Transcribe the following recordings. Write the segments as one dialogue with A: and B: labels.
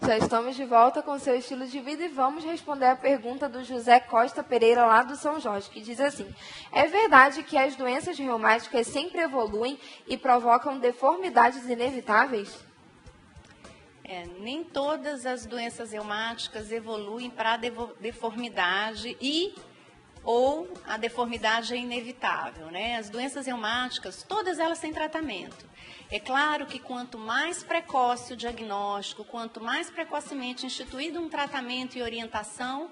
A: Já estamos de volta com seu estilo de vida e vamos responder a pergunta do José Costa Pereira, lá do São Jorge, que diz assim: é verdade que as doenças reumáticas sempre evoluem e provocam deformidades inevitáveis?
B: Nem todas as doenças reumáticas evoluem para a deformidade ou a deformidade é inevitável, né? As doenças reumáticas, todas elas têm tratamento. É claro que quanto mais precoce o diagnóstico, quanto mais precocemente instituído um tratamento e orientação,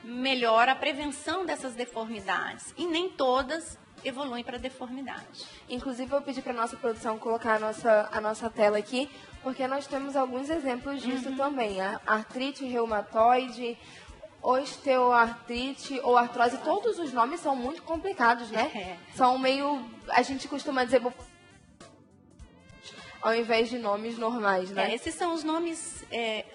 B: melhor a prevenção dessas deformidades. E nem todas evoluem para deformidade.
A: Inclusive, eu pedi para a nossa produção colocar a nossa tela aqui, porque nós temos alguns exemplos disso também. A artrite reumatoide, osteoartrite ou artrose, todos os nomes são muito complicados, né? São meio, a gente costuma dizer, ao invés de nomes normais, né?
B: Esses são os nomes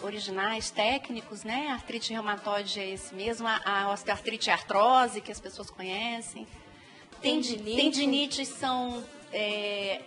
B: originais, técnicos, né? A artrite reumatoide é esse mesmo, a osteoartrite e a artrose, que as pessoas conhecem. Tendinites são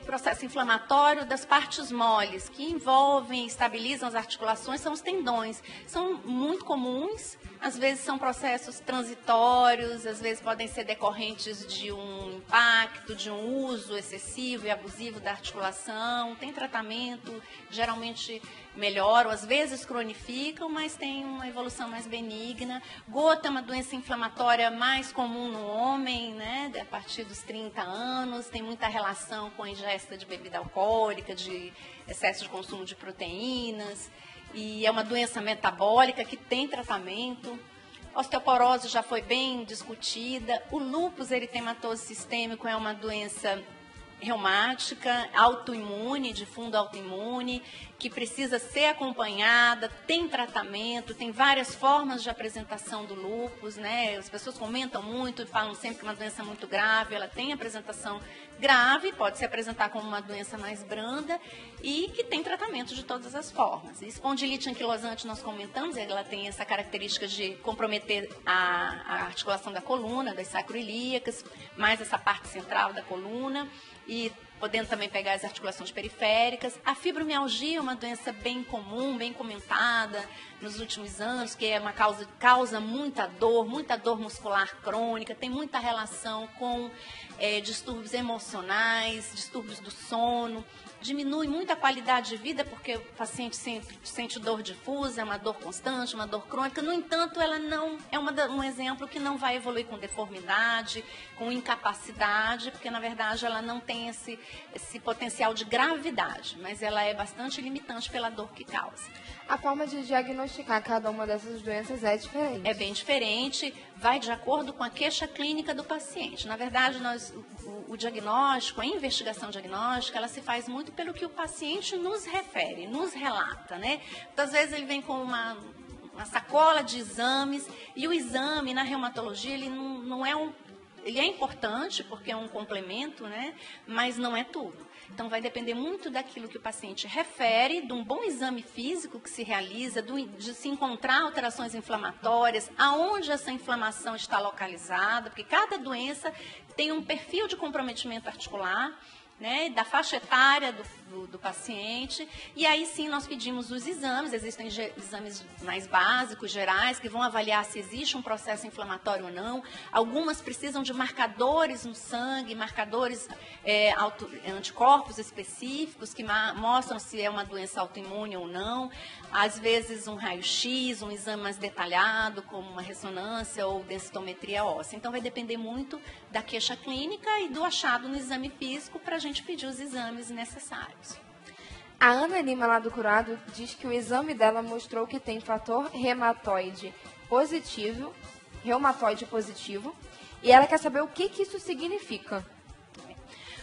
B: processo inflamatório das partes moles, que envolvem, estabilizam as articulações, são os tendões. São muito comuns, às vezes são processos transitórios, às vezes podem ser decorrentes de um impacto, de um uso excessivo e abusivo da articulação. Tem tratamento, geralmente melhoram, às vezes cronificam, mas tem uma evolução mais benigna. Gota é uma doença inflamatória mais comum no homem, né, a partir dos 30 anos, tem muita relação com a ingesta de bebida alcoólica, de excesso de consumo de proteínas, e é uma doença metabólica que tem tratamento. Osteoporose já foi bem discutida. O lúpus eritematoso sistêmico é uma doença reumática, autoimune, de fundo autoimune, que precisa ser acompanhada, tem tratamento, tem várias formas de apresentação do lúpus, né? As pessoas comentam muito e falam sempre que é uma doença muito grave, ela tem apresentação grave, pode se apresentar como uma doença mais branda e que tem tratamento de todas as formas. Espondilite anquilosante nós comentamos, ela tem essa característica de comprometer a articulação da coluna, das sacroiliacas, mais essa parte central da coluna, e podendo também pegar as articulações periféricas. A fibromialgia é uma doença bem comum, bem comentada nos últimos anos, que é uma causa muita dor muscular crônica, tem muita relação com distúrbios emocionais, distúrbios do sono, diminui muito a qualidade de vida, porque o paciente sempre sente dor difusa, é uma dor constante, uma dor crônica. No entanto, ela não é um exemplo que não vai evoluir com deformidade, com incapacidade, porque, na verdade, ela não tem esse potencial de gravidade, mas ela é bastante limitante pela dor que causa.
A: A forma de diagnosticar cada uma dessas doenças é diferente?
B: É bem diferente, vai de acordo com a queixa clínica do paciente. Na verdade, o diagnóstico, a investigação diagnóstica, ela se faz muito pelo que o paciente nos refere, nos relata, né? Muitas vezes ele vem com uma sacola de exames, e o exame na reumatologia, ele não é ele é importante porque é um complemento, né? Mas não é tudo. Então, vai depender muito daquilo que o paciente refere, de um bom exame físico que se realiza, de se encontrar alterações inflamatórias, aonde essa inflamação está localizada, porque cada doença tem um perfil de comprometimento articular, né, da faixa etária do paciente, e aí sim nós pedimos os exames. Existem exames mais básicos, gerais, que vão avaliar se existe um processo inflamatório ou não. Algumas precisam de marcadores no sangue, marcadores anticorpos específicos, que mostram se é uma doença autoimune ou não. Às vezes um raio-x, um exame mais detalhado, como uma ressonância ou densitometria óssea. Então vai depender muito da queixa clínica e do achado no exame físico para a gente pedir os exames necessários.
A: A Ana Lima, lá do Curado, diz que o exame dela mostrou que tem fator reumatoide positivo, e ela quer saber o que isso significa.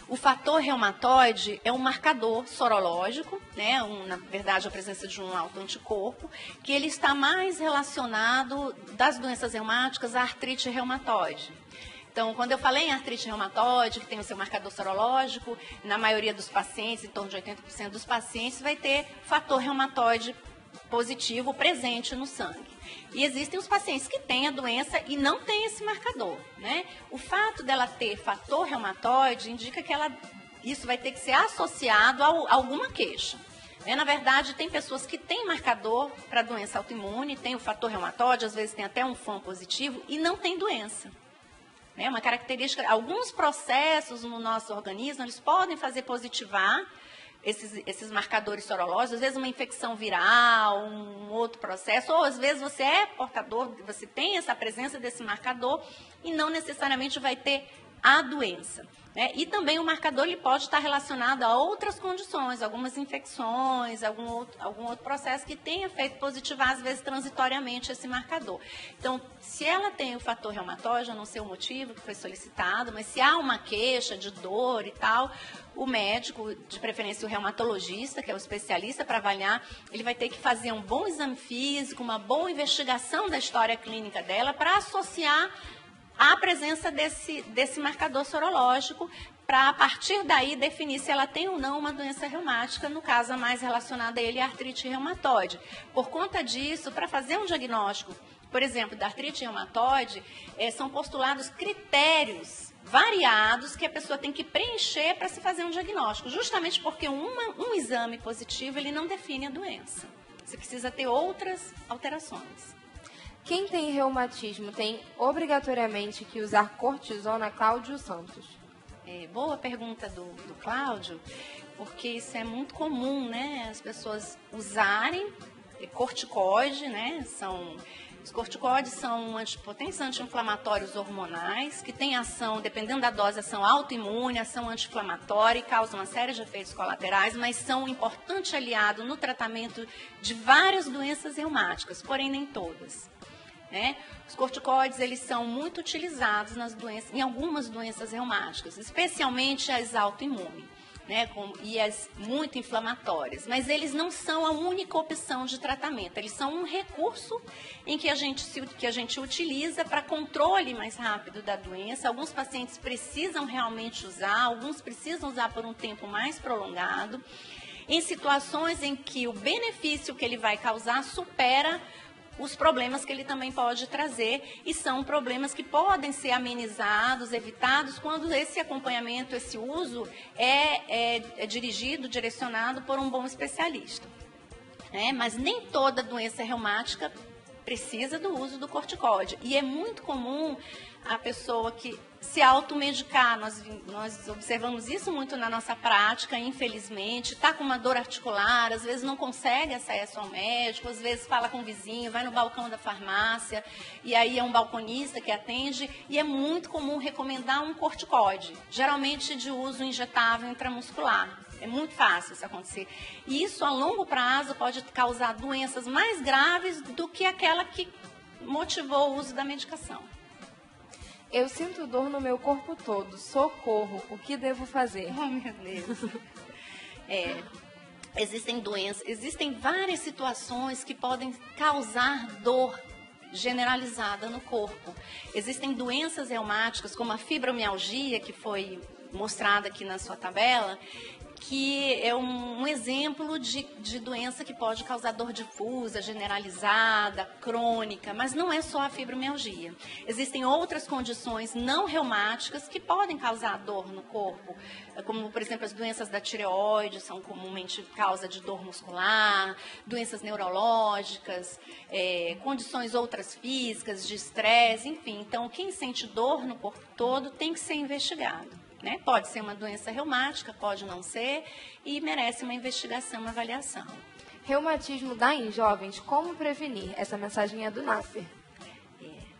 B: O fator reumatoide é um marcador sorológico, né? Na verdade, a presença de um autoanticorpo, que ele está mais relacionado das doenças reumáticas à artrite reumatoide. Então, quando eu falei em artrite reumatoide, que tem o seu marcador sorológico, na maioria dos pacientes, em torno de 80% dos pacientes, vai ter fator reumatoide positivo presente no sangue. E existem os pacientes que têm a doença e não têm esse marcador, né? O fato dela ter fator reumatoide indica que isso vai ter que ser associado a alguma queixa. Na verdade, tem pessoas que têm marcador para doença autoimune, tem o fator reumatoide, às vezes tem até um FAM positivo e não tem doença. É uma característica, alguns processos no nosso organismo, eles podem fazer positivar esses marcadores sorológicos, às vezes uma infecção viral, um outro processo, ou às vezes você é portador, você tem essa presença desse marcador e não necessariamente vai ter a doença. E também o marcador ele pode estar relacionado a outras condições, algumas infecções, algum outro processo que tenha feito positivar, às vezes, transitoriamente esse marcador. Então, se ela tem o fator reumatoide, eu não sei o motivo que foi solicitado, mas se há uma queixa de dor e tal, o médico, de preferência o reumatologista, que é o especialista para avaliar, ele vai ter que fazer um bom exame físico, uma boa investigação da história clínica dela para associar a presença desse marcador sorológico para, a partir daí, definir se ela tem ou não uma doença reumática, no caso, a mais relacionada a ele, a artrite reumatoide. Por conta disso, para fazer um diagnóstico, por exemplo, da artrite reumatoide, são postulados critérios variados que a pessoa tem que preencher para se fazer um diagnóstico, justamente porque um exame positivo, ele não define a doença. Você precisa ter outras alterações.
A: Quem tem reumatismo tem obrigatoriamente que usar cortisona, Cláudio Santos?
B: Boa pergunta do Cláudio, porque isso é muito comum, né? As pessoas usarem corticoide, né? Os corticoides são antipotentes anti-inflamatórios hormonais, que têm ação, dependendo da dose, ação autoimune, ação anti-inflamatória e causam uma série de efeitos colaterais, mas são um importante aliado no tratamento de várias doenças reumáticas, porém nem todas. Os corticoides, eles são muito utilizados em algumas doenças reumáticas, especialmente as autoimunes, e as muito inflamatórias. Mas eles não são a única opção de tratamento, eles são um recurso em que a gente utiliza para controle mais rápido da doença. Alguns pacientes precisam realmente usar, alguns precisam usar por um tempo mais prolongado, em situações em que o benefício que ele vai causar supera os problemas que ele também pode trazer, e são problemas que podem ser amenizados, evitados, quando esse acompanhamento, esse uso é dirigido, direcionado por um bom especialista. Mas nem toda doença reumática precisa do uso do corticoide, e é muito comum a pessoa que se automedicar. Nós observamos isso muito na nossa prática, infelizmente. Está com uma dor articular, às vezes não consegue acesso ao médico, às vezes fala com o vizinho, vai no balcão da farmácia, e aí é um balconista que atende, e é muito comum recomendar um corticoide, geralmente de uso injetável intramuscular. É muito fácil isso acontecer. E isso, a longo prazo, pode causar doenças mais graves do que aquela que motivou o uso da medicação.
A: Eu sinto dor no meu corpo todo. Socorro. O que devo fazer?
B: Oh, meu Deus. Existem várias situações que podem causar dor generalizada no corpo. Existem doenças reumáticas, como a fibromialgia, que foi mostrada aqui na sua tabela, que é um exemplo de doença que pode causar dor difusa, generalizada, crônica, mas não é só a fibromialgia. Existem outras condições não reumáticas que podem causar dor no corpo, como, por exemplo, as doenças da tireoide, são comumente causa de dor muscular, doenças neurológicas, condições outras físicas, de estresse, enfim. Então, quem sente dor no corpo todo tem que ser investigado. Pode ser uma doença reumática, pode não ser, e merece uma investigação, uma avaliação.
A: Reumatismo dá em jovens? Como prevenir? Essa mensagem é do Nafer.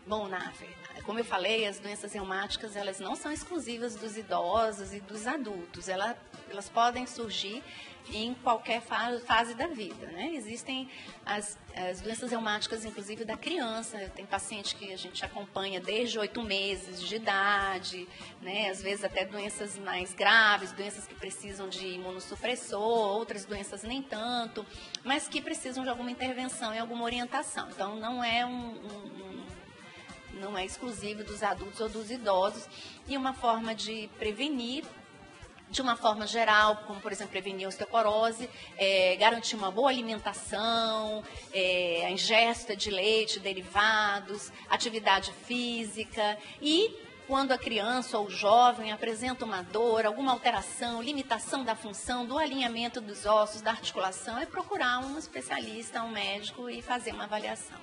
B: Bom, Nafer, como eu falei, as doenças reumáticas, elas não são exclusivas dos idosos e dos adultos. Elas podem surgir em qualquer fase da vida, Existem as doenças reumáticas, inclusive, da criança. Tem paciente que a gente acompanha desde 8 meses de idade, Às vezes até doenças mais graves, doenças que precisam de imunossupressor, outras doenças nem tanto, mas que precisam de alguma intervenção e alguma orientação. Então, não é não é exclusivo dos adultos ou dos idosos. E uma forma de prevenir de uma forma geral, como, por exemplo, prevenir a osteoporose, garantir uma boa alimentação, a ingesta de leite, derivados, atividade física e quando a criança ou o jovem apresenta uma dor, alguma alteração, limitação da função, do alinhamento dos ossos, da articulação, é procurar um especialista, um médico e fazer uma avaliação.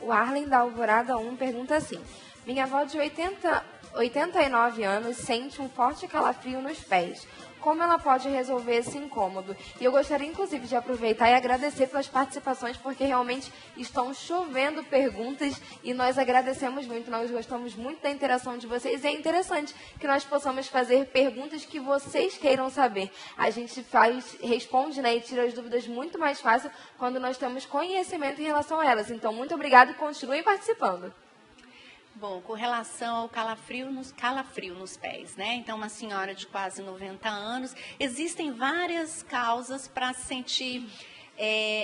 A: O Arlen da Alvorada 1 pergunta assim: minha avó de 89 anos sente um forte calafrio nos pés. Como ela pode resolver esse incômodo? E eu gostaria, inclusive, de aproveitar e agradecer pelas participações, porque realmente estão chovendo perguntas e nós agradecemos muito, nós gostamos muito da interação de vocês e é interessante que nós possamos fazer perguntas que vocês queiram saber. A gente responde, né, e tira as dúvidas muito mais fácil quando nós temos conhecimento em relação a elas. Então, muito obrigada e continuem participando.
B: Bom, com relação ao calafrio nos pés, né? Então, uma senhora de quase 90 anos, existem várias causas para sentir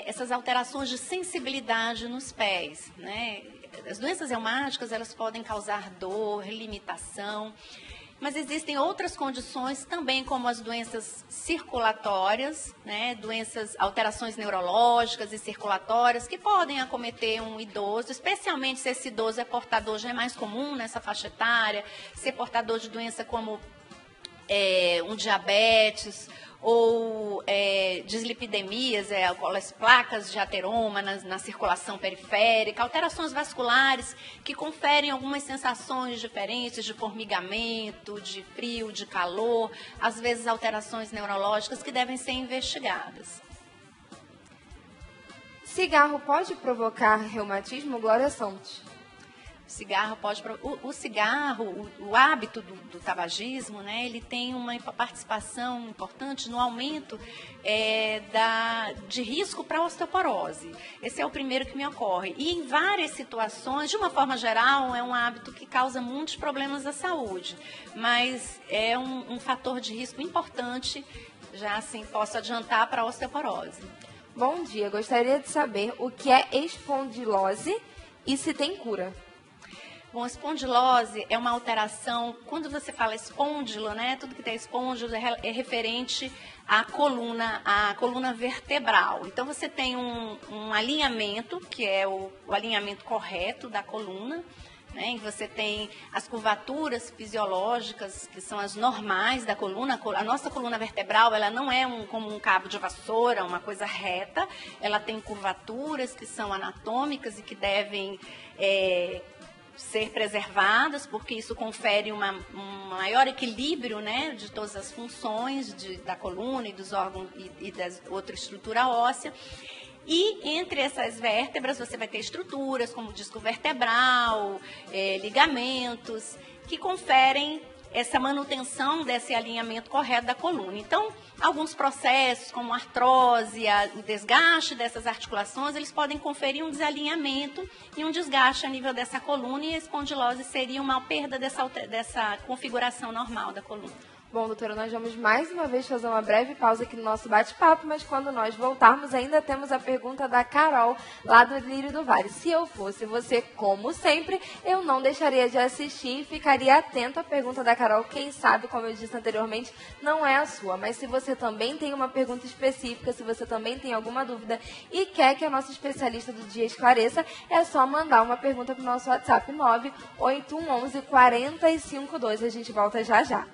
B: essas alterações de sensibilidade nos pés, né? As doenças reumáticas, elas podem causar dor, limitação, mas existem outras condições também, como as doenças circulatórias, né, alterações neurológicas e circulatórias, que podem acometer um idoso, especialmente se esse idoso é portador, já é mais comum nessa faixa etária, ser portador de doença como um diabetes, ou dislipidemias, as placas de ateroma na circulação periférica, alterações vasculares que conferem algumas sensações diferentes de formigamento, de frio, de calor, às vezes alterações neurológicas que devem ser investigadas.
A: Cigarro pode provocar reumatismo, Glória Santos?
B: O cigarro, o hábito do tabagismo, né, ele tem uma participação importante no aumento de risco para a osteoporose. Esse é o primeiro que me ocorre. E em várias situações, de uma forma geral, é um hábito que causa muitos problemas à saúde, mas é um fator de risco importante, já assim posso adiantar, para a osteoporose.
A: Bom dia, gostaria de saber o que é espondilose e se tem cura.
B: Bom, espondilose é uma alteração, quando você fala espôndilo, né, tudo que tem espôndilo é referente à coluna vertebral. Então, você tem um alinhamento, que é o alinhamento correto da coluna, né, e você tem as curvaturas fisiológicas, que são as normais da coluna. A nossa coluna vertebral, ela não é como um cabo de vassoura, uma coisa reta, ela tem curvaturas que são anatômicas e que devem ser preservadas, porque isso confere um maior equilíbrio, né, de todas as funções da coluna e dos órgãos e da outra estrutura óssea. E entre essas vértebras você vai ter estruturas como o disco vertebral, ligamentos, que conferem essa manutenção desse alinhamento correto da coluna. Então, alguns processos, como a artrose, o desgaste dessas articulações, eles podem conferir um desalinhamento e um desgaste a nível dessa coluna, e a espondilose seria uma perda dessa configuração normal da coluna.
A: Bom, doutora, nós vamos mais uma vez fazer uma breve pausa aqui no nosso bate-papo, mas quando nós voltarmos ainda temos a pergunta da Carol, lá do Lírio do Vale. Se eu fosse você, como sempre, eu não deixaria de assistir e ficaria atento à pergunta da Carol. Quem sabe, como eu disse anteriormente, não é a sua, mas se você também tem uma pergunta específica, se você também tem alguma dúvida e quer que a nossa especialista do dia esclareça, é só mandar uma pergunta para o nosso WhatsApp 98111 4512. A gente volta já já.